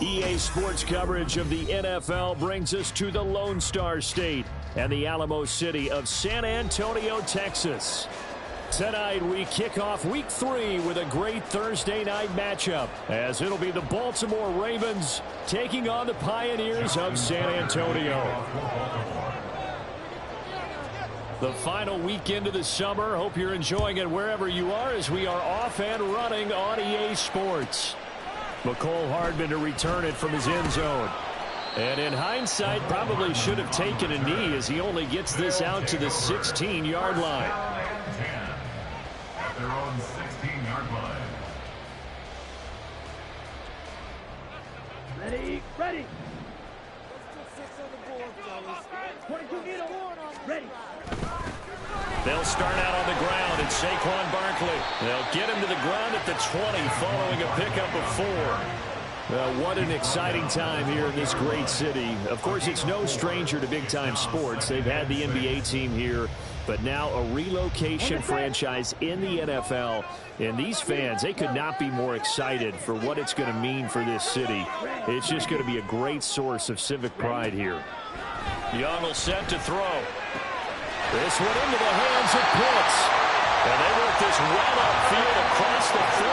EA Sports coverage of the NFL brings us to the Lone Star State and the Alamo City of San Antonio, Texas. Tonight we kick off Week 3 with a great Thursday night matchup, as it'll be the Baltimore Ravens taking on the Pioneers of San Antonio. The final weekend of the summer. Hope you're enjoying it wherever you are, as we are off and running on EA Sports. McCole Hardman to return it from his end zone. And in hindsight, probably should have taken a knee, as he only gets this out to the 16-yard line. At their own 16-yard line. Ready. Ready. They'll start out on the ground, and Saquon Barkley. They'll get him to the ground at the 20 following a pickup of 4. What an exciting time here in this great city. Of course, it's no stranger to big-time sports. They've had the NBA team here, but now a relocation franchise in the NFL. And these fans, they could not be more excited for what it's going to mean for this city. It's just going to be a great source of civic pride here. Young will set to throw. This one into the hands of Pitts. And they work this well upfield across the 35.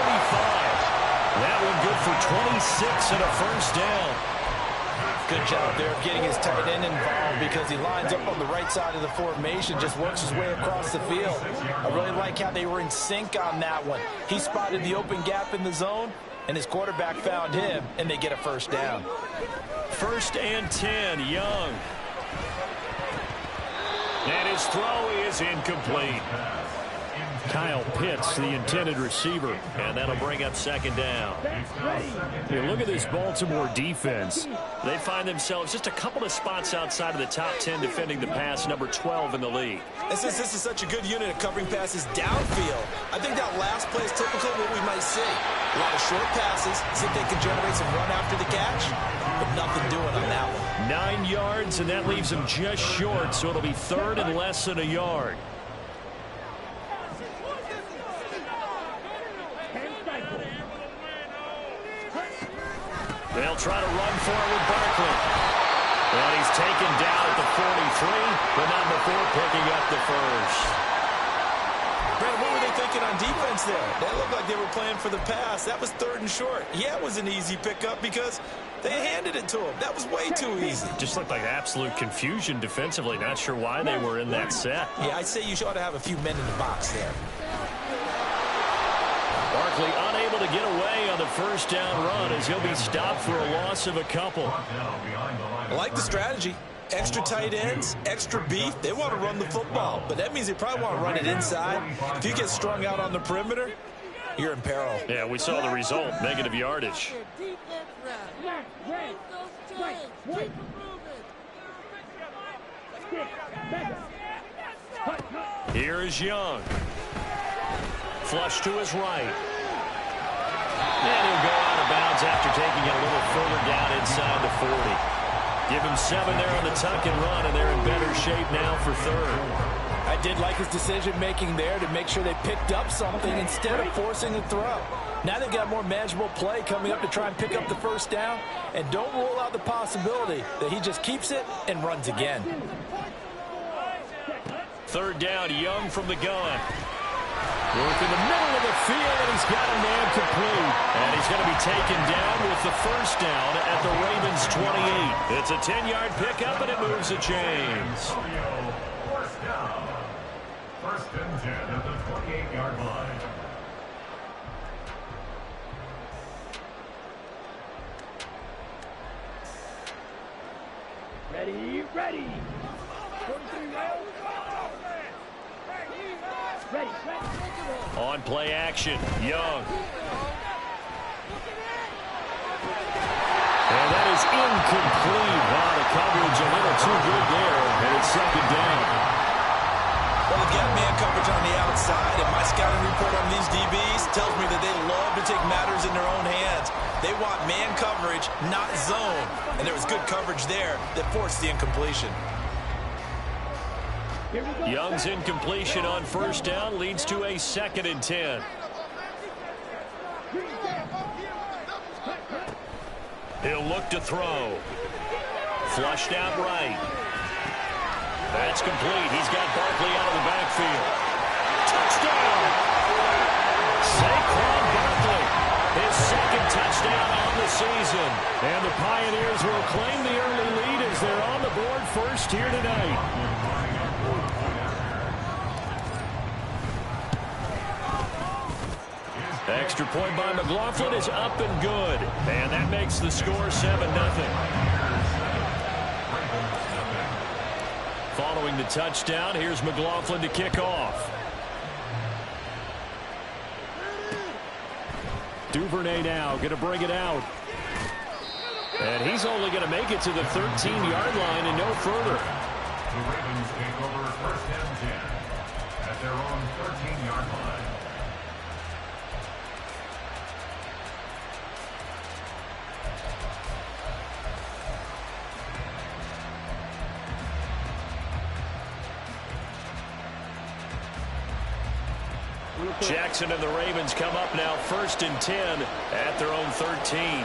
That one good for 26 and a first down. Good job there of getting his tight end involved, because he lines up on the right side of the formation, just works his way across the field. I really like how they were in sync on that one. He spotted the open gap in the zone, and his quarterback found him, and they get a first down. 1st and 10, Young. And his throw is incomplete. Kyle Pitts, the intended receiver, and that'll bring up 2nd down. Hey, look at this Baltimore defense. They find themselves just a couple of spots outside of the top 10 defending the pass, number 12 in the league. And since this is such a good unit of covering passes downfield, I think that last play is typical of what we might see. A lot of short passes, see if they can generate some run after the catch, but nothing doing on that one. 9 yards, and that leaves them just short, so it'll be 3rd and less than a yard. They'll try to run for it with Barkley. And he's taken down at the 43, but not before picking up the first. Brad, what were they thinking on defense there? They looked like they were playing for the pass. That was 3rd and short. Yeah, it was an easy pickup because they handed it to him. That was way too easy. Just looked like absolute confusion defensively. Not sure why they were in that set. Yeah, I'd say you ought to have a few men in the box there. Barkley unable to get away on the first down run, as he'll be stopped for a loss of a couple. I like the strategy. Extra tight ends, extra beef. They want to run the football, but that means they probably want to run it inside. If you get strung out on the perimeter, you're in peril. Yeah, we saw the result, negative yardage. Here is Young. Flush to his right. And he'll go out of bounds after taking it a little further down inside the 40. Give him 7 there on the tuck and run, and they're in better shape now for 3rd. I did like his decision-making there to make sure they picked up something instead of forcing a throw. Now they've got more manageable play coming up to try and pick up the first down, and don't rule out the possibility that he just keeps it and runs again. 3rd down, Young from the gun. Work in the middle of the field, and he's got a man complete. And he's going to be taken down with the first down at the Ravens' 28. It's a 10-yard pickup, and it moves the chains. First down. 1st and 10 at the 28-yard line. Ready. On play action, Young. And that is incomplete. Wow, the coverage a little too good there, and it's 2nd down. Well, they've got man coverage on the outside, and my scouting report on these DBs tells me that they love to take matters in their own hands. They want man coverage, not zone. And there was good coverage there that forced the incompletion. Young's incompletion on first down leads to a 2nd and 10. He'll look to throw. Flushed out right. That's complete. He's got Barkley out of the backfield. Touchdown! Saquon Barkley, his second touchdown on the season. And the Pioneers will claim the early lead as they're on the board first here tonight. Extra point by McLaughlin is up and good. And that makes the score 7-0. Following the touchdown, here's McLaughlin to kick off. Duvernay now going to bring it out. And he's only going to make it to the 13-yard line and no further. The Ravens take over first and 10 at their own 13-yard line. Jackson and the Ravens come up now first and 10 at their own 13.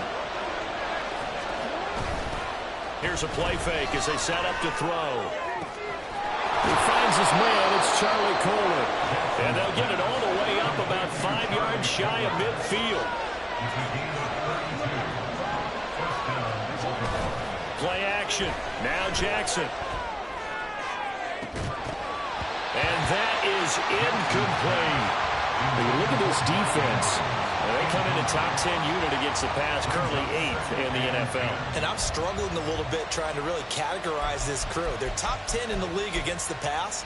Here's a play fake as they set up to throw. He finds his man. It's Charlie Kohler. And they'll get it all the way up about 5 yards shy of midfield. Play action. Now Jackson. And that is incomplete. Look at this defense. They come in a top 10 unit against the pass, currently 8th in the NFL. And I'm struggling a little bit trying to really categorize this crew. They're top 10 in the league against the pass,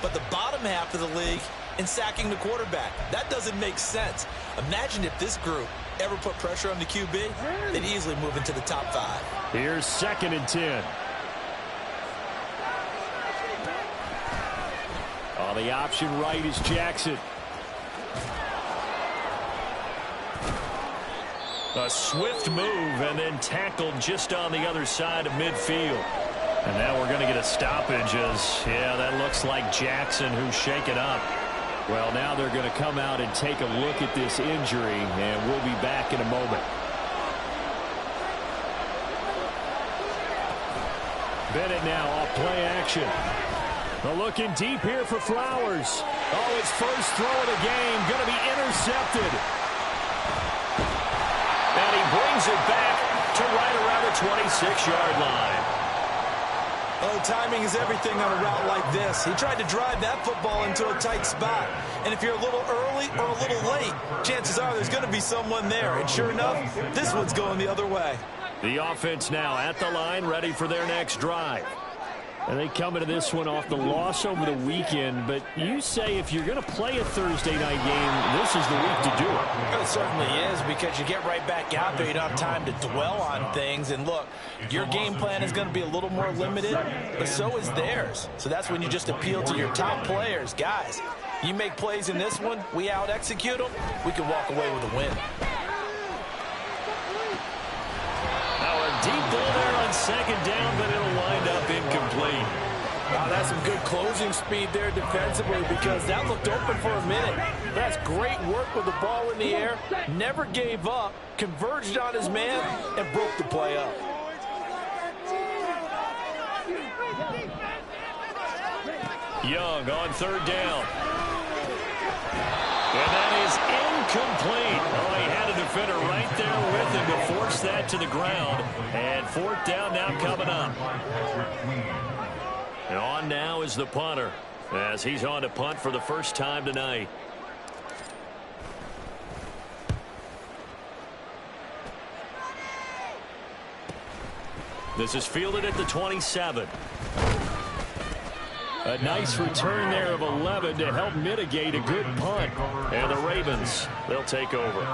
but the bottom half of the league in sacking the quarterback. That doesn't make sense. Imagine if this group ever put pressure on the QB, they'd easily move into the top 5. Here's 2nd and 10. On the option right is Jackson. A swift move and then tackled just on the other side of midfield. And now we're going to get a stoppage as, yeah, that looks like Jackson who's shaken up. Well, now they're going to come out and take a look at this injury, and we'll be back in a moment. Bennett now off play action. Looking deep here for Flowers. Oh, his first throw of the game going to be intercepted. And he brings it back to right around the 26-yard line. Oh, timing is everything on a route like this. He tried to drive that football into a tight spot. And if you're a little early or a little late, chances are there's going to be someone there. And sure enough, this one's going the other way. The offense now at the line, ready for their next drive. And they come into this one off the loss over the weekend. But you say if you're going to play a Thursday night game, this is the week to do it. It certainly is, because you get right back out there. You don't have time to dwell on things. And look, your game plan is going to be a little more limited, but so is theirs. So that's when you just appeal to your top players. Guys, you make plays in this one, we out-execute them, we can walk away with a win. Now a deep ball there on 2nd down, but it'll wind up incomplete. Wow, that's some good closing speed there defensively, because that looked open for a minute. That's great work with the ball in the air. Never gave up, converged on his man, and broke the play up. Young on 3rd down. And that is incomplete. Oh, he had a defender right there with him to force that to the ground. And 4th down now coming up. And on now is the punter, as he's on to punt for the first time tonight. This is fielded at the 27. A nice return there of 11 to help mitigate a good punt. And the Ravens, they'll take over.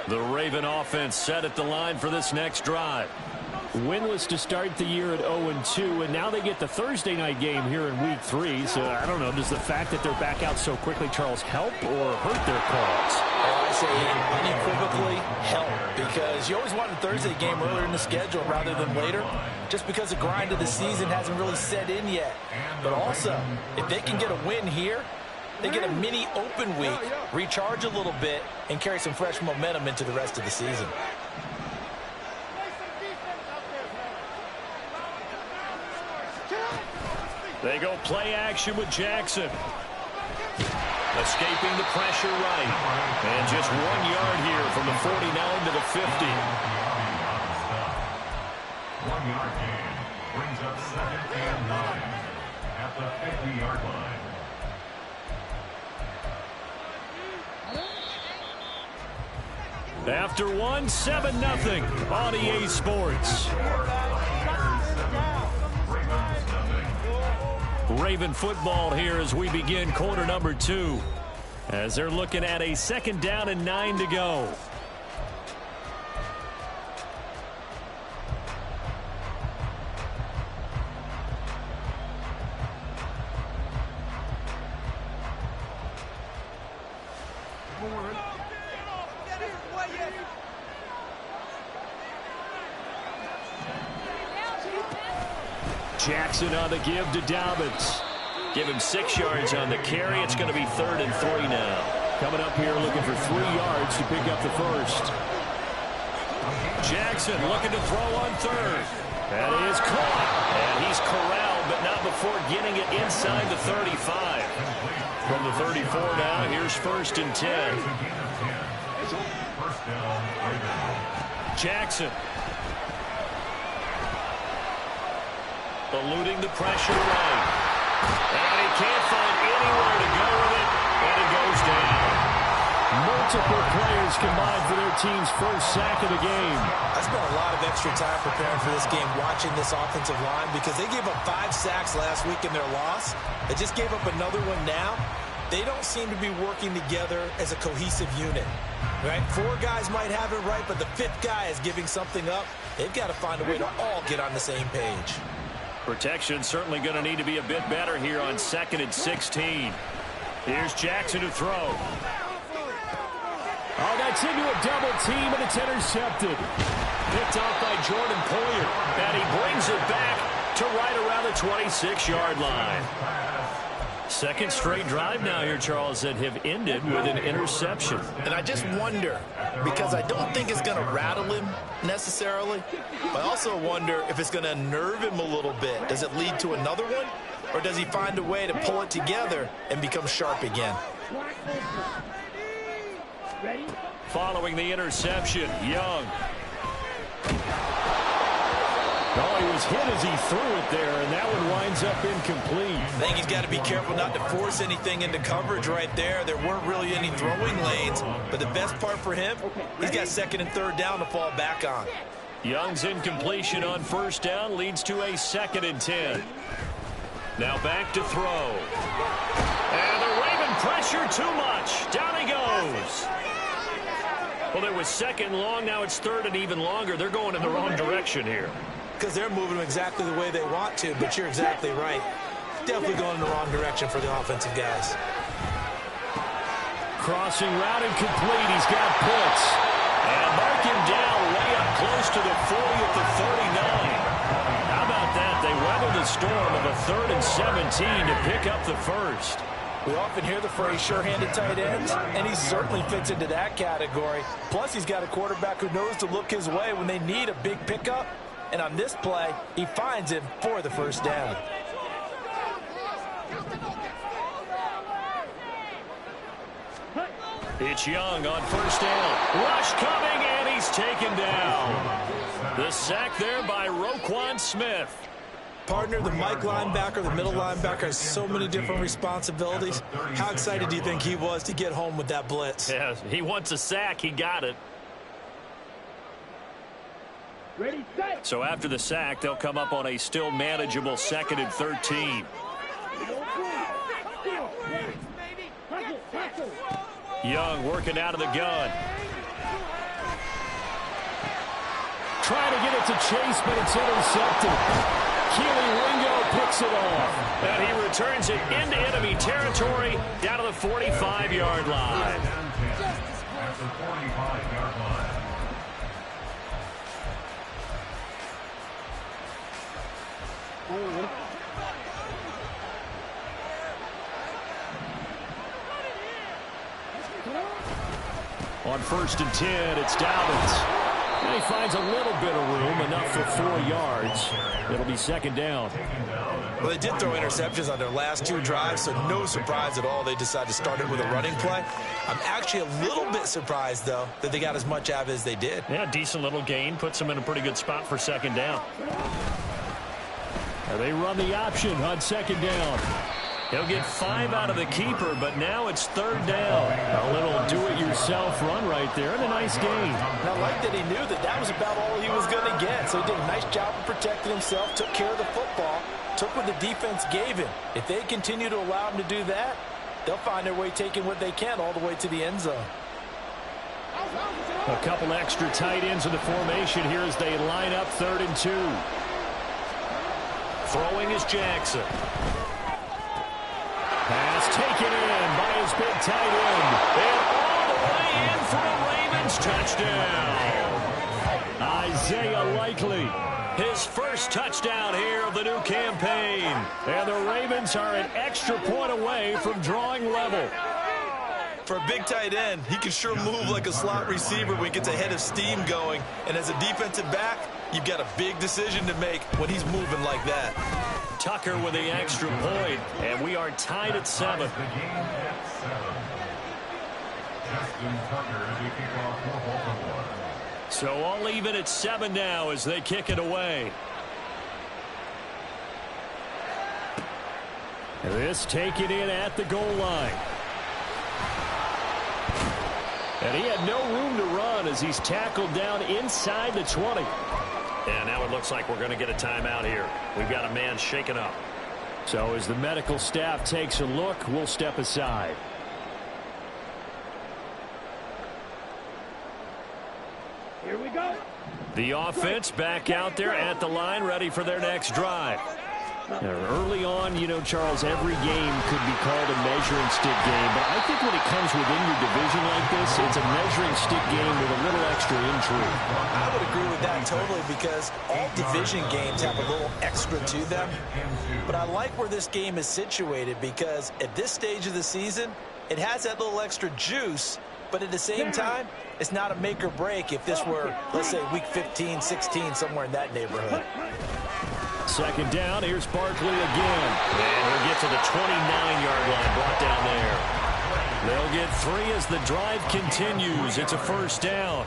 The Raven offense set at the line for this next drive. Winless to start the year at 0-2, and now they get the Thursday night game here in Week 3. So, I don't know, does the fact that they're back out so quickly, Charles, help or hurt their cause? I say unequivocally help, because you always want a Thursday game earlier in the schedule rather than later, just because the grind of the season hasn't really set in yet. But also, if they can get a win here, they get a mini open week, recharge a little bit, and carry some fresh momentum into the rest of the season. They go play action with Jackson. Escaping the pressure right. And just 1 yard here from the 49 to the 50. 1 yard gain brings up 2nd and 9 at the 50-yard line. After 1, 7-0 on EA Sports. Raven football here as we begin quarter number 2. As they're looking at a 2nd down and 9 to go. Jackson on the give to Dobbins. Give him 6 yards on the carry. It's going to be 3rd and 3 now. Coming up here looking for 3 yards to pick up the first. Jackson looking to throw on 3rd. That is caught. And he's corralled, but not before getting it inside the 35. From the 34 now, here's 1st and 10. Jackson. Eluding the pressure right. And he can't find anywhere to go with it, and it goes down. Multiple players combined for their team's first sack of the game. I spent a lot of extra time preparing for this game, watching this offensive line, because they gave up 5 sacks last week in their loss. They just gave up another one now. They don't seem to be working together as a cohesive unit. Right? 4 guys might have it right, but the 5th guy is giving something up. They've got to find a way to all get on the same page. Protection certainly going to need to be a bit better here on 2nd and 16. Here's Jackson to throw. Oh, that's into a double team, and it's intercepted. Picked off by Jordan Poyer, and he brings it back to right around the 26-yard line. 2nd straight drive now here, Charles, that have ended with an interception. And I just wonder, because I don't think it's going to rattle him necessarily, but I also wonder if it's going to unnerve him a little bit. Does it lead to another one, or does he find a way to pull it together and become sharp again? Following the interception, Young. Oh, he was hit as he threw it there, and that one winds up incomplete. I think he's got to be careful not to force anything into coverage right there. There weren't really any throwing lanes, but the best part for him, he's got 2nd and 3rd down to fall back on. Young's incompletion on 1st down leads to a 2nd and 10. Now back to throw. And the Raven pressure too much. Down he goes. Well, it was 2nd long. Now it's 3rd and even longer. They're going in the wrong direction here. Because they're moving exactly the way they want to, but you're exactly right. Definitely going in the wrong direction for the offensive guys. Crossing route incomplete. He's got Pitts. And mark him down way up close to the 40 at the 39. How about that? They weather the storm of a 3rd and 17 to pick up the first. We often hear the phrase sure-handed tight ends, and he certainly fits into that category. Plus, he's got a quarterback who knows to look his way when they need a big pickup. And on this play, he finds him for the 1st down. It's Young on 1st down. Rush coming, and he's taken down. The sack there by Roquan Smith. Partner, the Mike linebacker, the middle linebacker, has so many different responsibilities. How excited do you think he was to get home with that blitz? Yeah, he wants a sack. He got it. Ready, set. So after the sack, they'll come up on a still manageable 2nd and 13. Young working out of the gun. trying to get it to Chase, but it's intercepted. Kelee Ringo picks it off. And he returns it into enemy territory down to the 45-yard line. At the 45-yard line. On 1st and 10, it's Dobbins. And he finds a little bit of room, enough for 4 yards. It'll be 2nd down. Well, they did throw interceptions on their last 2 drives, so no surprise at all they decided to start it with a running play. I'm actually a little bit surprised, though, that they got as much out of it as they did. Yeah, decent little gain. Puts them in a pretty good spot for 2nd down. They run the option on 2nd down. He'll get 5 out of the keeper, but now it's 3rd down. A little do-it-yourself run right there, and a nice gain. And I like that he knew that that was about all he was going to get. So he did a nice job of protecting himself, took care of the football, took what the defense gave him. If they continue to allow him to do that, they'll find their way taking what they can all the way to the end zone. A couple extra tight ends in the formation here as they line up 3rd and 2. Throwing is Jackson. Pass taken in by his big tight end. And all the way in for a Ravens touchdown. Isaiah Likely, his first touchdown here of the new campaign. And the Ravens are an extra point away from drawing level. For a big tight end, he can sure move like a slot receiver when he gets a head of steam going. And as a defensive back, you've got a big decision to make when he's moving like that. Tucker with the extra point, and we are tied at 7. The game at 7. Justin Tucker as we kick off for Baltimore. So all even at 7 now as they kick it away. This taken in at the goal line. And he had no room to run as he's tackled down inside the 20. And now it looks like we're going to get a timeout here. We've got a man shaken up. So as the medical staff takes a look, we'll step aside. Here we go. The offense back out there at the line, ready for their next drive. Early on, you know, Charles, every game could be called a measuring stick game. But I think when it comes within your division like this, it's a measuring stick game with a little extra intrigue. I would agree with that totally because all division games have a little extra to them. But I like where this game is situated because at this stage of the season, it has that little extra juice. But at the same time, it's not a make or break if this were, let's say, week 15, 16, somewhere in that neighborhood. 2nd down, here's Barkley again. And he'll get to the 29-yard line, brought down there. They'll get 3 as the drive continues. It's a 1st down.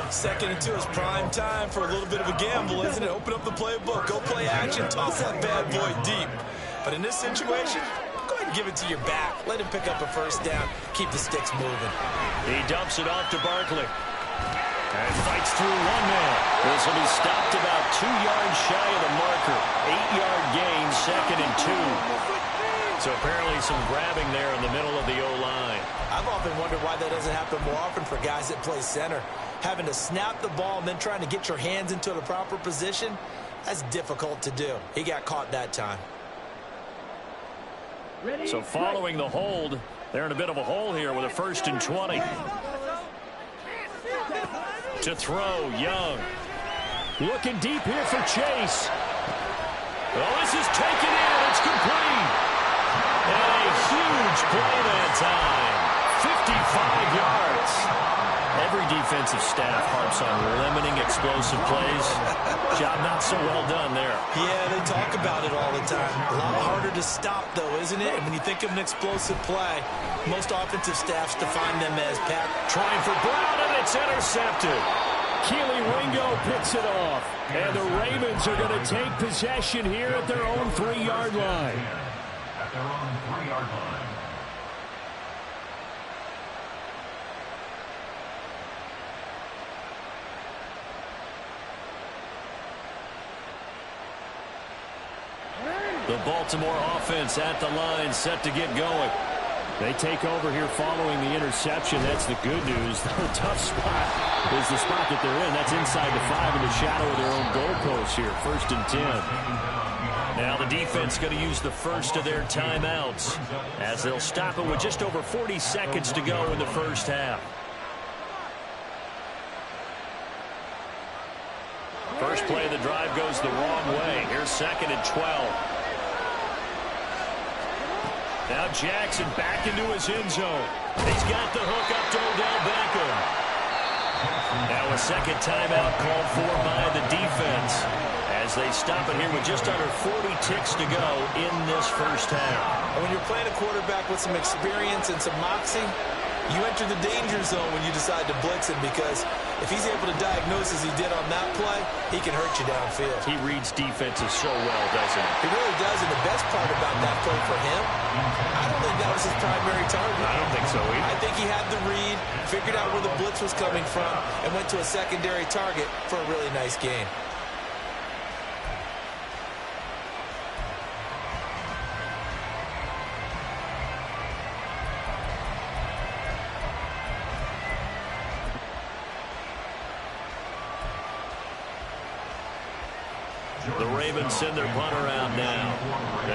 2nd and 2 is prime time for a little bit of a gamble, isn't it? Open up the playbook, go play action, toss that bad boy deep. But in this situation, go ahead and give it to your back. Let him pick up a 1st down, keep the sticks moving. He dumps it off to Barkley. And fights through 1 man. This will be stopped about 2 yards shy of the marker. 8-yard gain, 2nd and 2. So apparently some grabbing there in the middle of the O-line. I've often wondered why that doesn't happen more often for guys that play center. Having to snap the ball and then trying to get your hands into the proper position, that's difficult to do. He got caught that time. So following the hold, they're in a bit of a hole here with a 1st and 20. To throw, Young. Looking deep here for Chase. Oh, this is taken in. It's complete. And a huge play that time. 55 yards. Every defensive staff harps on limiting explosive plays. Job not so well done there. Yeah, they talk about it all the time. A lot harder to stop, though, isn't it? And when you think of an explosive play, most offensive staffs define them as pass. Trying for Brown, and it's intercepted. Kelee Ringo picks it off. And the Ravens are going to take possession here at their own 3-yard line. At their own 3-yard line. The Baltimore offense at the line, set to get going. They take over here following the interception. That's the good news. The tough spot is the spot that they're in. That's inside the 5 in the shadow of their own goalpost here. 1st and 10. Now the defense going to use the first of their timeouts as they'll stop it with just over 40 seconds to go in the first half. First play of the drive goes the wrong way. Here's 2nd and 12. Now Jackson back into his end zone. He's got the hook up to Odell Beckham. Now a second timeout called for by the defense as they stop it here with just under 40 ticks to go in this first half. And when you're playing a quarterback with some experience and some moxie, you enter the danger zone when you decide to blitz him, because if he's able to diagnose as he did on that play, he can hurt you downfield. He reads defenses so well, doesn't he? He really does, and the best part about that play for him, I don't think that was his primary target. I don't think so either. I think he had the read, figured out where the blitz was coming from, and went to a secondary target for a really nice gain. The Ravens send their punter out now,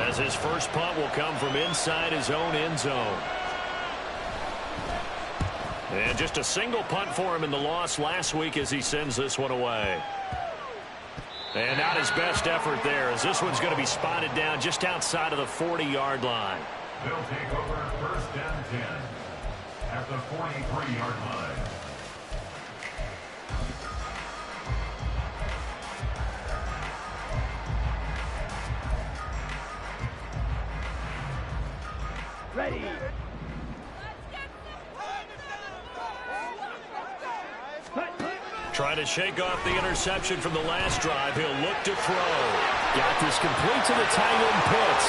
as his first punt will come from inside his own end zone. And just a single punt for him in the loss last week as he sends this one away. And not his best effort there, as this one's going to be spotted down just outside of the 40-yard line. They'll take over 1st and 10 at the 43-yard line. Ready. Trying to shake off the interception from the last drive. He'll look to throw. Got this complete to the tight end Pitts.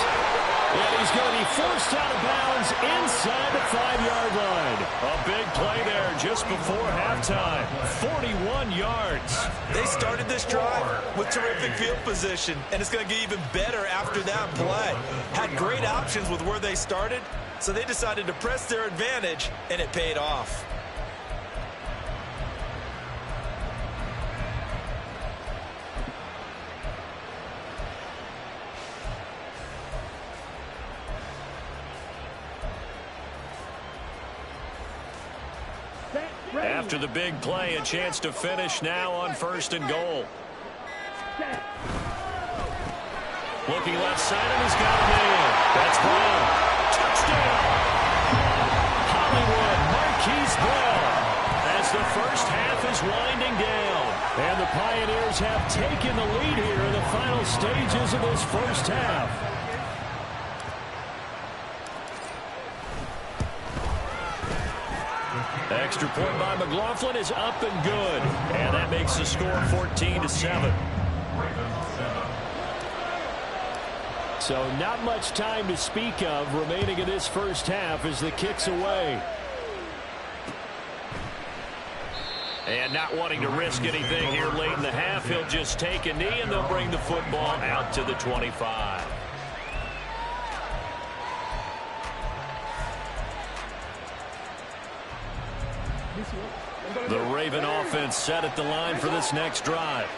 And he's going to be forced out of bounds inside the 5-yard line. A big play there just before halftime. 41 yards. They started this drive with terrific field position, and it's going to get even better after that play. Had great options with where they started, so they decided to press their advantage, and it paid off. After the big play, a chance to finish now on 1st and goal. Looking left side, and he's got a man. That's Brown. Touchdown! Hollywood, Marquise Brown, as the first half is winding down. And the Pioneers have taken the lead here in the final stages of this first half. Extra point by McLaughlin is up and good. And that makes the score 14-7. So not much time to speak of remaining in this first half as the kick's away. And not wanting to risk anything here late in the half, he'll just take a knee and they'll bring the football out to the 25. The Raven offense set at the line for this next drive.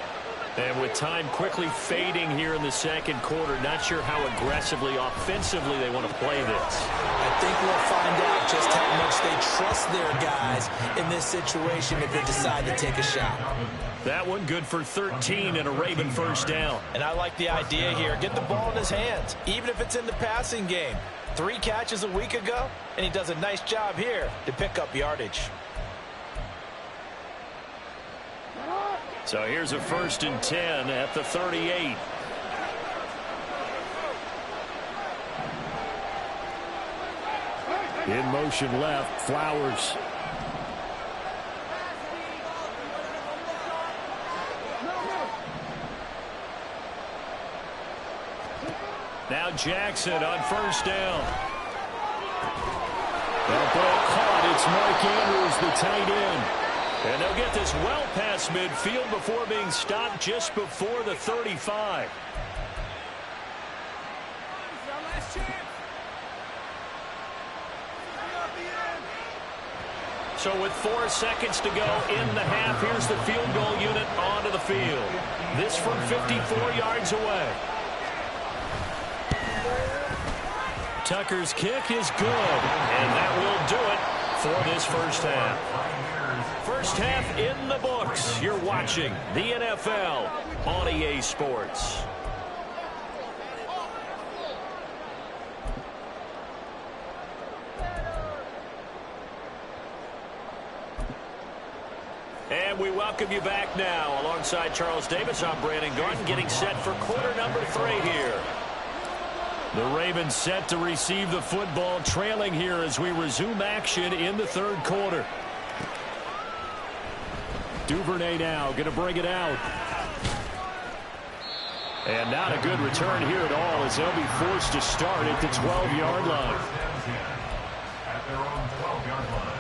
And with time quickly fading here in the second quarter, not sure how aggressively, offensively they want to play this. I think we'll find out just how much they trust their guys in this situation if they decide to take a shot. That one good for 13 and a Raven first down. And I like the idea here. Get the ball in his hands, even if it's in the passing game. 3 catches a week ago, and he does a nice job here to pick up yardage. So here's a 1st and 10 at the 38. In motion left, Flowers. Now Jackson on first down. That ball caught. It's Mark Andrews, the tight end. And they'll get this well past midfield before being stopped just before the 35. So with 4 seconds to go in the half, here's the field goal unit onto the field. This from 54 yards away. Tucker's kick is good, and that will do it for this first half. First half in the books. You're watching the NFL on EA Sports. And we welcome you back now. Alongside Charles Davis, I'm Brandon Garden, getting set for quarter number 3 here. The Ravens set to receive the football, trailing here as we resume action in the third quarter. Duvernay now going to bring it out. And not a good return here at all as they'll be forced to start at the 12-yard line. At their own 12-yard line.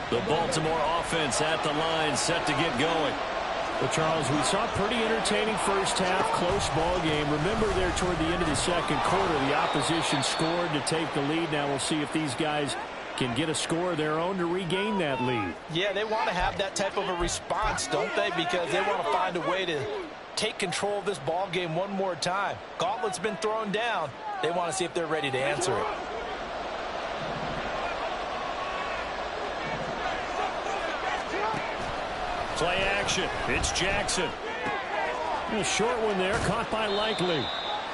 The Baltimore offense at the line, set to get going. Well, Charles, we saw a pretty entertaining first half, close ball game. Remember there toward the end of the second quarter, the opposition scored to take the lead. Now we'll see if these guys can get a score of their own to regain that lead. Yeah, they want to have that type of a response, don't they? Because they want to find a way to take control of this ball game one more time. Gauntlet's been thrown down. They want to see if they're ready to answer it. Play action. It's Jackson. A short one there, caught by Likely.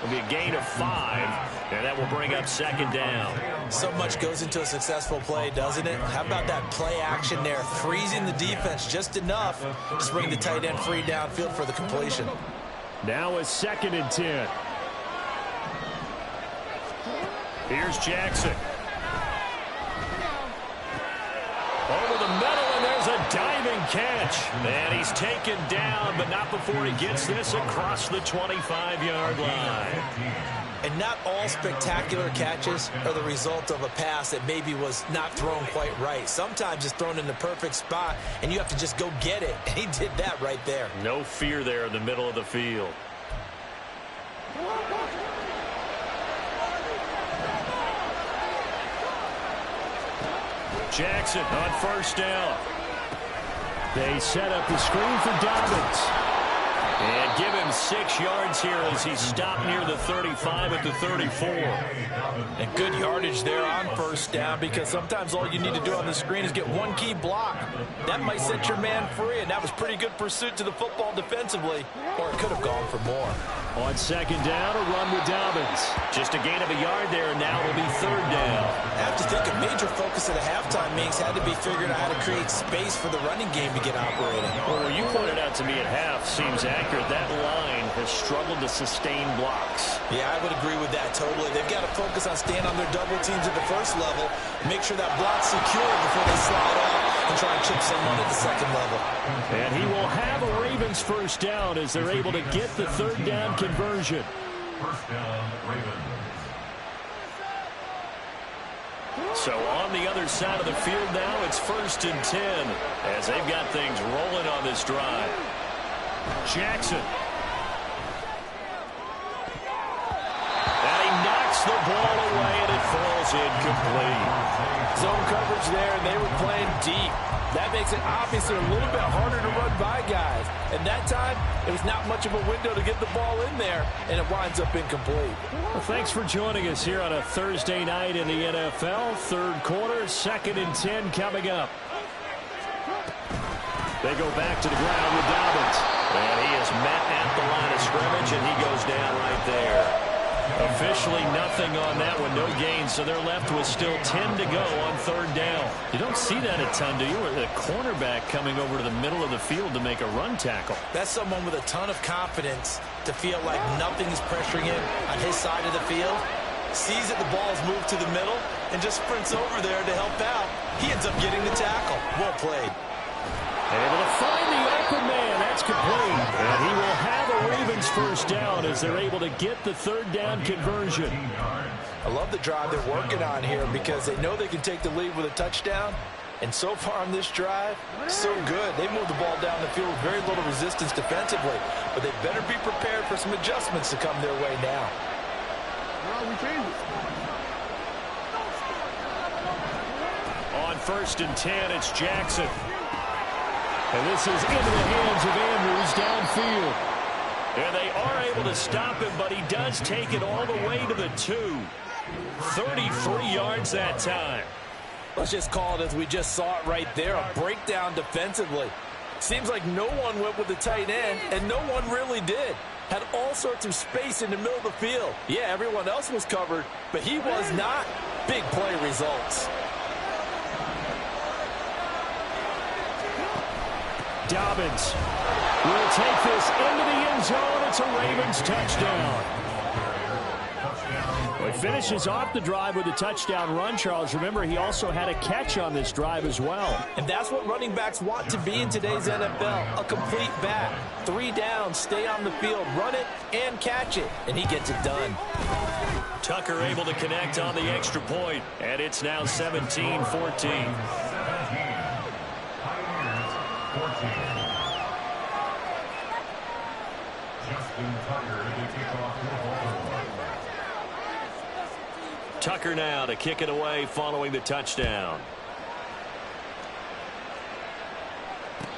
It'll be a gain of 5, and that will bring up second down. So much goes into a successful play, doesn't it? How about that play action there? Freezing the defense just enough to bring the tight end free downfield for the completion. Now a 2nd and 10. Here's Jackson. Over the middle, and there's a diving catch. And he's taken down, but not before he gets this across the 25-yard line. And not all spectacular catches are the result of a pass that maybe was not thrown quite right. Sometimes it's thrown in the perfect spot, and you have to just go get it. And he did that right there. No fear there in the middle of the field. Jackson on first down. They set up the screen for Dobbins. And give him 6 yards here as he's stopped near the 35 at the 34. And good yardage there on first down, because sometimes all you need to do on the screen is get one key block. That might set your man free, and that was pretty good pursuit to the football defensively, or it could have gone for more. On second down, a run with Dobbins. Just a gain of a yard there, and now it'll be third down. I have to think a major focus of the halftime meetings had to be figuring out how to create space for the running game to get operating. Well, what you pointed out to me at half seems accurate. That line has struggled to sustain blocks. Yeah, I would agree with that totally. They've got to focus on staying on their double teams at the first level, make sure that block's secure before they slide off and try and chip someone at the second level. And he will have a Ravens first down as they're able to get the third down conversion. First down, Ravens. So on the other side of the field now, it's 1st and 10 as they've got things rolling on this drive. Jackson. And he knocks the ball away, and it falls incomplete. Zone coverage there, and they were playing deep. That makes it obviously a little bit harder to run by guys. And that time, it was not much of a window to get the ball in there, and it winds up incomplete. Well, thanks for joining us here on a Thursday night in the NFL. Third quarter, 2nd and 10 coming up. They go back to the ground with Dobbins. And he is met at the line of scrimmage, and he goes down right there. Officially nothing on that one, no gain, so they're left with still 10 to go on third down. You don't see that a ton, do you? With a cornerback coming over to the middle of the field to make a run tackle. That's someone with a ton of confidence to feel like nothing is pressuring him on his side of the field. Sees that the ball is moved to the middle and just sprints over there to help out. He ends up getting the tackle. Well played. Able to find the open man. That's complete. And he will have a Ravens first down as they're able to get the third down conversion. I love the drive they're working on here because they know they can take the lead with a touchdown, And so far on this drive, so good. They moved the ball down the field with very little resistance defensively. But they better be prepared for some adjustments to come their way now. On 1st and 10, it's Jackson. And this is into the hands of Andrews downfield. And they are able to stop him, but he does take it all the way to the 2. 33 yards that time. Let's just call it as we just saw it right there, a breakdown defensively. Seems like no one went with the tight end, and no one really did. Had all sorts of space in the middle of the field. Yeah, everyone else was covered, but he was not. Big play results. Dobbins will take this into the end zone. It's a Ravens touchdown. Well, he finishes off the drive with a touchdown run, Charles. Remember, he also had a catch on this drive as well. And that's what running backs want to be in today's NFL, a complete back. 3 down, stay on the field, run it, and catch it. And he gets it done. Tucker able to connect on the extra point, and it's now 17-14. Tucker now to kick it away following the touchdown.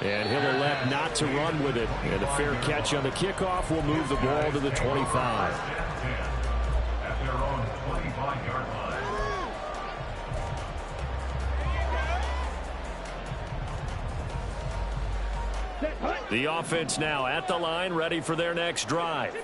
And he'll elect not to run with it. And a fair catch on the kickoff will move the ball to the 25. At their own 25-yard line. The offense now at the line, ready for their next drive.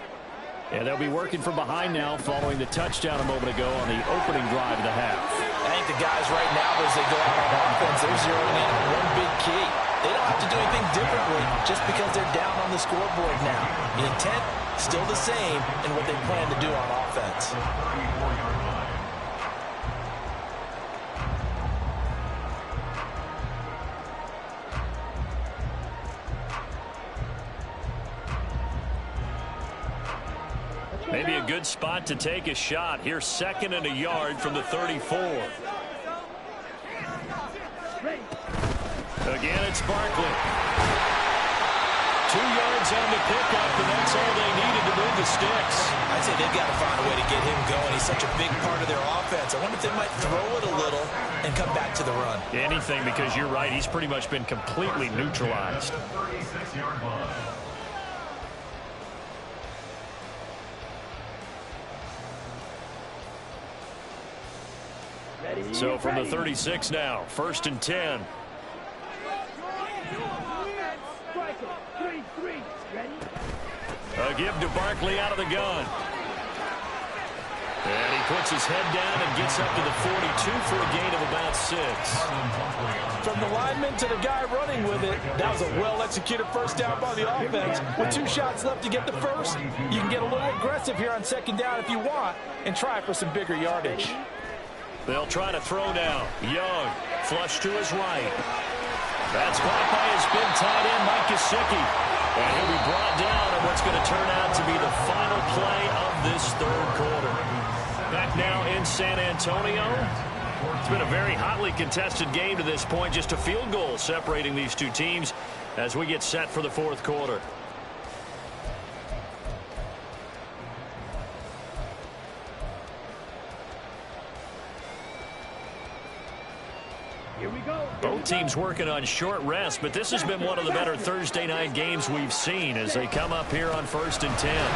And they'll be working from behind now following the touchdown a moment ago on the opening drive of the half. I think the guys right now, as they go out on offense, they're zeroing in on one big key. They don't have to do anything differently just because they're down on the scoreboard now. The intent, still the same in what they plan to do on offense. Maybe a good spot to take a shot. Here's 2nd and a yard from the 34. Again, it's Barkley. 2 yards on the pickup, and that's all they needed to move the sticks. I'd say they've got to find a way to get him going. He's such a big part of their offense. I wonder if they might throw it a little and come back to the run. Anything, because you're right. He's pretty much been completely neutralized. 36-yard line. So from the 36 now, 1st and 10. A give to Barkley out of the gun. And he puts his head down and gets up to the 42 for a gain of about 6. From the lineman to the guy running with it, that was a well-executed first down by the offense. With 2 shots left to get the first, you can get a little aggressive here on 2nd down if you want and try for some bigger yardage. They'll try to throw now. Young, flush to his right. That's caught by his big tight end, Mike Gesicki. And he'll be brought down in what's going to turn out to be the final play of this 3rd quarter. Back now in San Antonio. It's been a very hotly contested game to this point. Just a field goal separating these two teams as we get set for the 4th quarter. Both teams working on short rest, but this has been one of the better Thursday night games we've seen as they come up here on 1st and 10. Up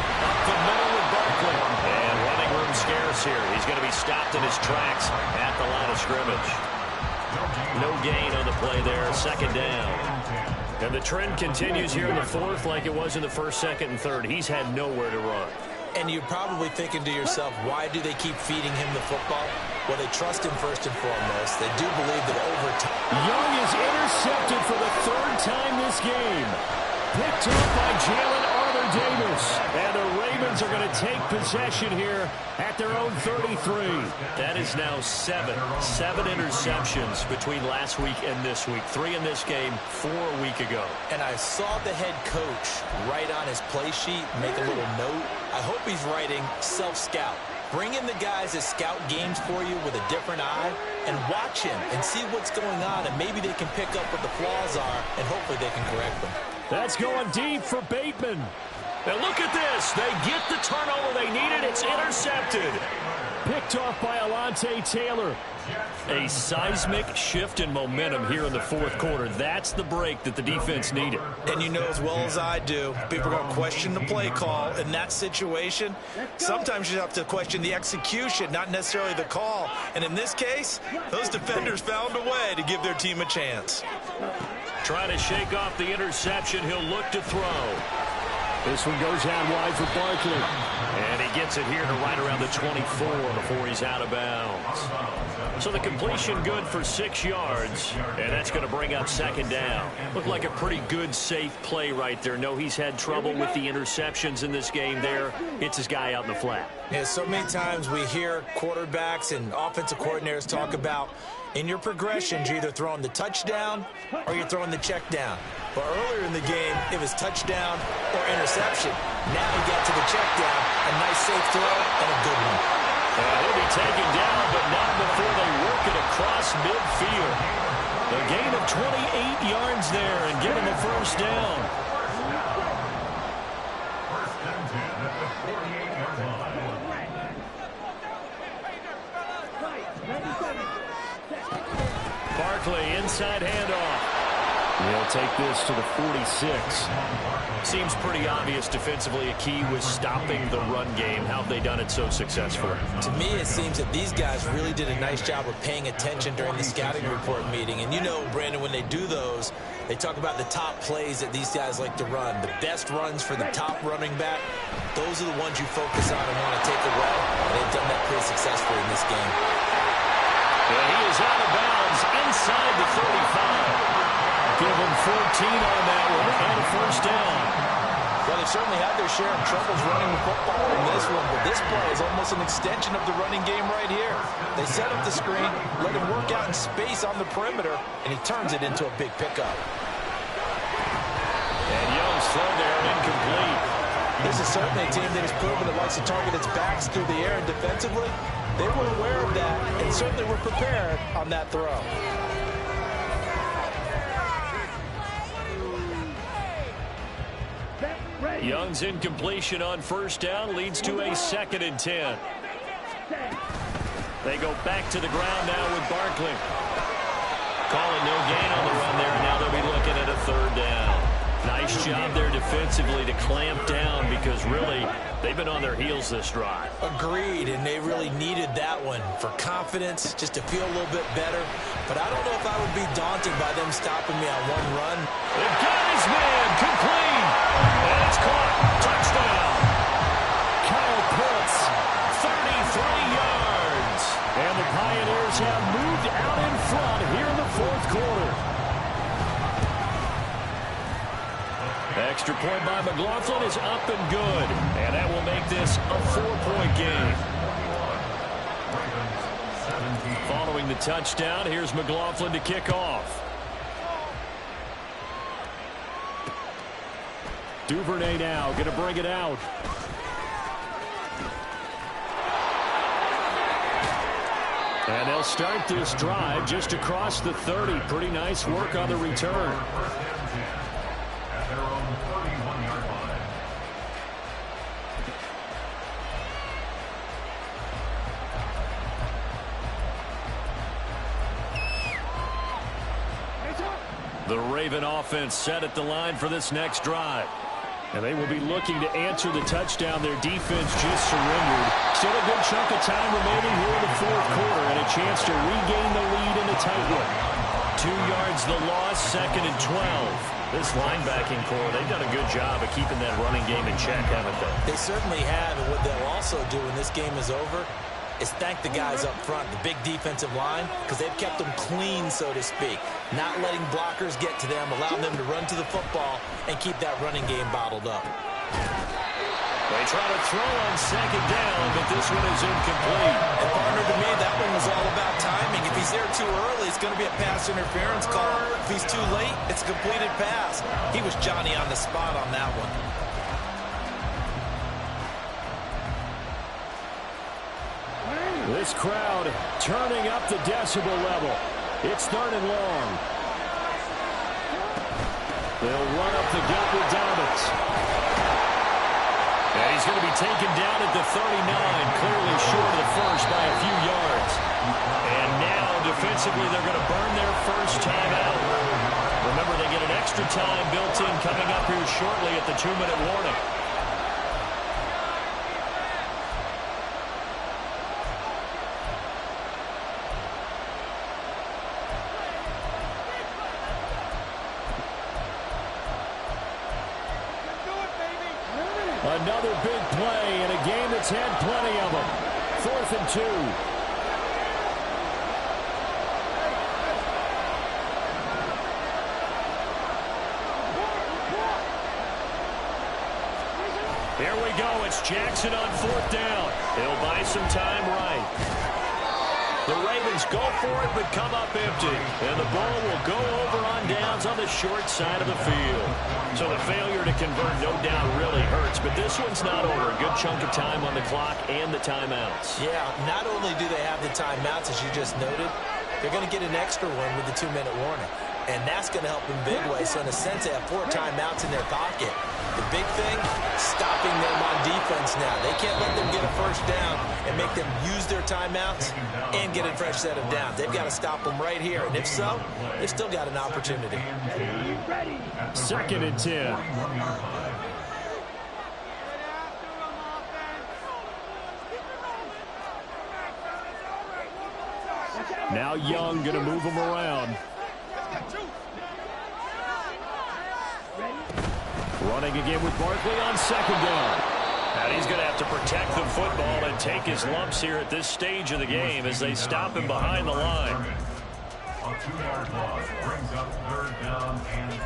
the middle with Barkley. And running room scarce here. He's going to be stopped in his tracks at the line of scrimmage. No gain on the play there, 2nd down. And the trend continues here in the 4th like it was in the 1st, 2nd, and 3rd. He's had nowhere to run. And you're probably thinking to yourself, why do they keep feeding him the football? Well, they trust him first and foremost. They do believe that over time. Young is intercepted for the 3rd time this game. Picked up by Jalen Arthur-Davis. And the Ravens are going to take possession here at their own 33. That is now 7 interceptions between last week and this week. 3 in this game, 4 a week ago. And I saw the head coach write on his play sheet, make a little note. I hope he's writing self-scout. Bring in the guys that scout games for you with a different eye and watch him and see what's going on, and maybe they can pick up what the flaws are, and hopefully they can correct them. That's going deep for Bateman. And look at this. They get the turnover they needed. It's intercepted. Picked off by Alontae Taylor. A seismic shift in momentum here in the fourth quarter. That's the break that the defense needed. And you know as well as I do, people are going to question the play call in that situation. Sometimes you have to question the execution, not necessarily the call. And in this case, those defenders found a way to give their team a chance. Trying to shake off the interception. He'll look to throw. This one goes out wide for Barkley. And he gets it here to right around the 24 before he's out of bounds. So the completion good for 6 yards, and that's going to bring up second down. Looked like a pretty good, safe play right there. No, he's had trouble with the interceptions in this game there. Hits his guy out in the flat. Yeah, so many times we hear quarterbacks and offensive coordinators talk about in your progressions, you're either throwing the touchdown or you're throwing the check down. But earlier in the game, it was touchdown or interception. Now he got to the check down, a nice safe throw, and a good one. He'll be taken down, but not before they work it across midfield. A gain of 28 yards there and give him a first down. First and 10 at the 48-yard line. Barkley, inside handoff. He'll take this to the 46. Seems pretty obvious defensively a key was stopping the run game. How have they done it so successfully? To me, it seems that these guys really did a nice job of paying attention during the scouting report meeting. And you know, Brandon, when they do those, they talk about the top plays that these guys like to run. The best runs for the top running back, those are the ones you focus on and want to take away. And they've done that pretty successfully in this game. And he is out of bounds inside the 35. Give him 14 on that one and a first down. Well, they certainly had their share of troubles running the football in this one, but this play is almost an extension of the running game right here. They set up the screen, let him work out in space on the perimeter, and he turns it into a big pickup. And Young's throw there incomplete. This is certainly a team that has proven it likes to target its backs through the air, and defensively, they were aware of that and certainly were prepared on that throw. Young's incompletion on first down leads to a 2nd and 10. They go back to the ground now with Barkley. Calling no gain on the run there, and now they'll be looking at a 3rd down. Nice job there defensively to clamp down because really they've been on their heels this drive. Agreed, and they really needed that one for confidence, just to feel a little bit better. But I don't know if I would be daunted by them stopping me on one run. They've got his man complete. And it's caught. Touchdown. Kyle Pitts, 33 yards. And the Pioneers have moved out in front here in the fourth quarter. Extra point by McLaughlin is up and good. And that will make this a 4-point game. Following the touchdown, here's McLaughlin to kick off. Duvernay now going to bring it out. And they'll start this drive just across the 30. Pretty nice work on the return. At their own 31-yard line. The Raven offense set at the line for this next drive. And they will be looking to answer the touchdown. Their defense just surrendered. Still a good chunk of time remaining here in the fourth quarter and a chance to regain the lead in a tight one. 2 yards the loss, 2nd and 12. This linebacking core, they've done a good job of keeping that running game in check, haven't they? They certainly have, and what they'll also do when this game is over is thank the guys up front, the big defensive line, because they've kept them clean, so to speak. Not letting blockers get to them, allowing them to run to the football and keep that running game bottled up. They try to throw on 2nd down, but this one is incomplete. And partner, to me, that one was all about timing. If he's there too early, it's going to be a pass interference call. If he's too late, it's a completed pass. He was Johnny on the spot on that one. This crowd turning up the decibel level. It's 3rd and long. They'll run up the gut with Dobbins. And he's going to be taken down at the 39, clearly short of the first by a few yards. And now, defensively, they're going to burn their first timeout. Remember, they get an extra time built in coming up here shortly at the 2-minute warning. Another big play in a game that's had plenty of them. 4th and 2. Here we go. It's Jackson on 4th down. He'll buy some time right. The Ravens go for it, but come up empty. And the ball will go over on downs on the short side of the field. So the failure to convert, no doubt, really hurts. But this one's not over. A good chunk of time on the clock and the timeouts. Yeah, not only do they have the timeouts, as you just noted, they're going to get an extra one with the 2-minute warning. And that's going to help in big ways. So in a sense, they have 4 timeouts in their pocket. The big thing, stopping them on defense now. They can't let them get a first down and make them use their timeouts and get a fresh set of downs. They've got to stop them right here. And if so, they've still got an opportunity. 2nd and 10. Now Young going to move them around. Running again with Barkley on 2nd down. And he's going to have to protect the football and take his lumps here at this stage of the game as they stop him behind the line. A 2-yard loss brings up 3rd down and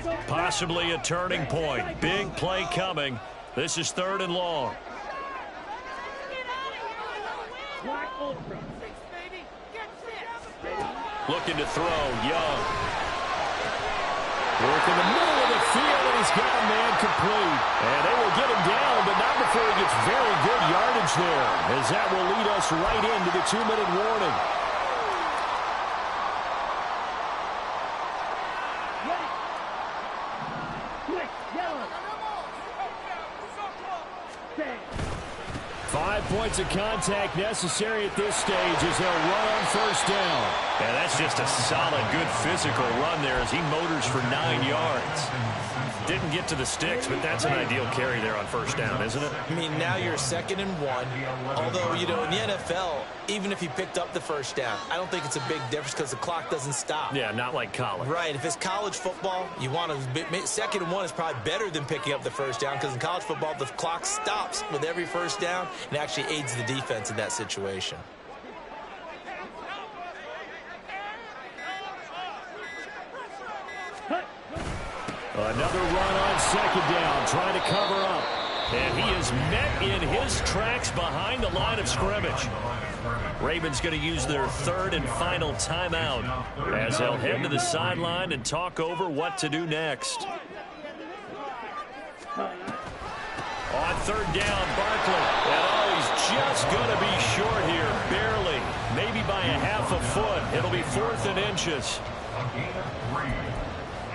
12. Possibly a turning point. Big play coming. This is 3rd and long. Looking to throw, Young. Work in the middle of the field, and he's got a man complete. And they will get him down, but not before he gets very good yardage there, as that will lead us right into the 2-minute warning. Points of contact necessary at this stage as they'll run on 1st down. And that's just a solid, good physical run there as he motors for 9 yards. Didn't get to the sticks, but that's an ideal carry there on 1st down, isn't it? I mean, now you're 2nd and 1. Although, you know, in the NFL, even if he picked up the 1st down, I don't think it's a big difference because the clock doesn't stop. Yeah, not like college. Right. If it's college football, you want to 2nd and 1 is probably better than picking up the 1st down because in college football, the clock stops with every 1st down and actually aids the defense in that situation. Another run on 2nd down, trying to cover up. And he is met in his tracks behind the line of scrimmage. Ravens going to use their 3rd and final timeout as they'll head to the sideline and talk over what to do next. On 3rd down, Barkley. And he's just going to be short here, barely. Maybe by a half a foot. It'll be 4th and inches. A gain of 3.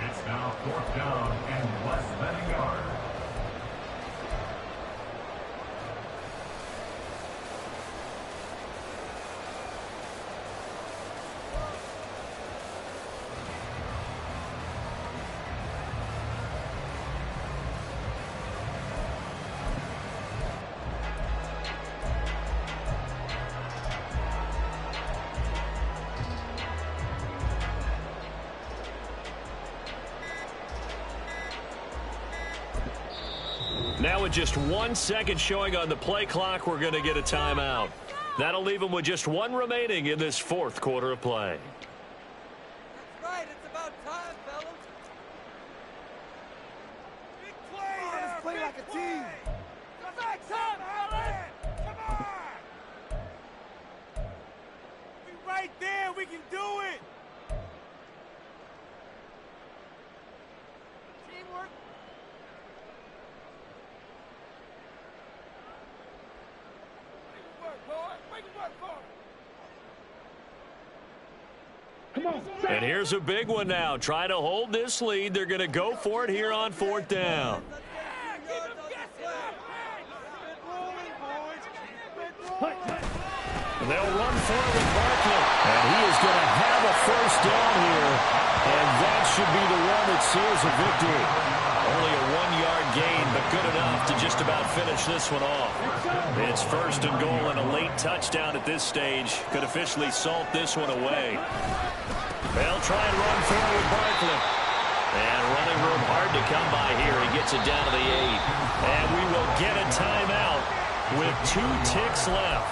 It's now 4th down and less than a yard. Now with just 1 second showing on the play clock, we're going to get a timeout. That'll leave them with just 1 remaining in this 4th quarter of play. That's right. It's about time, fellas. Big play there. Let's play like a team. Come back, fellas. Come on. We right there. We can do it. Teamwork. And here's a big one now. Try to hold this lead. They're going to go for it here on 4th down. And they'll run for it with Barkley. And he is going to have a first down here. And that should be the one that seals a victory. Only a 1-yard gain, but good enough to just about finish this one off. It's 1st and goal and a late touchdown at this stage. Could officially salt this one away. They'll try and run for it with Barkley. And running room hard to come by here. He gets it down to the 8. And we will get a timeout with 2 ticks left.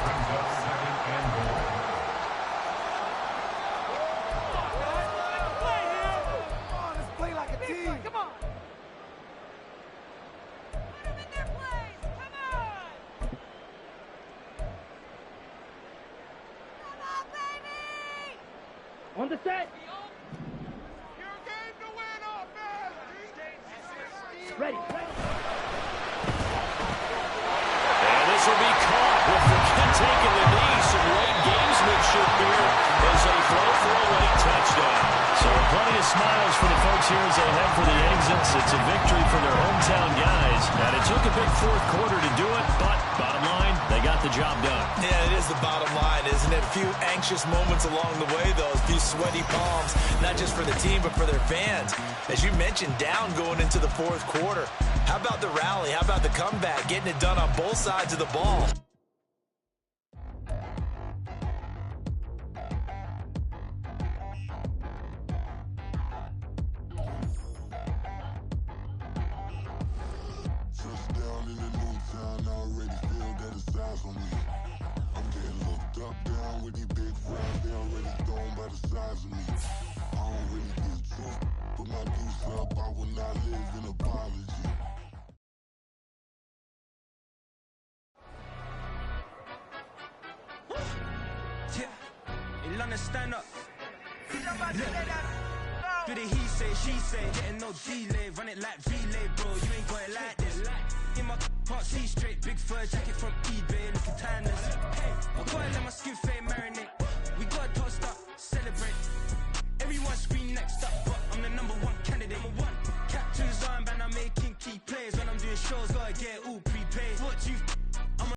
On the set. Ready. And this will be caught with the kid taking the knee. Some late gamesmanship here as they throw for a late touchdown. So plenty of smiles for the folks here as they head for the exits. It's a victory for their hometown guys. And it took a big 4th quarter to do it, but bottom line, they got the job done. Yeah, it is the bottom line, isn't it? A few anxious moments along the way, though. A few sweaty palms, not just for the team, but for their fans. As you mentioned, down going into the 4th quarter. How about the rally? How about the comeback? Getting it done on both sides of the ball. Stand up. Do the he say, she say, getting no delay, run it like relay, bro. You ain't got it like this. In my part, see straight, big fur jacket from eBay.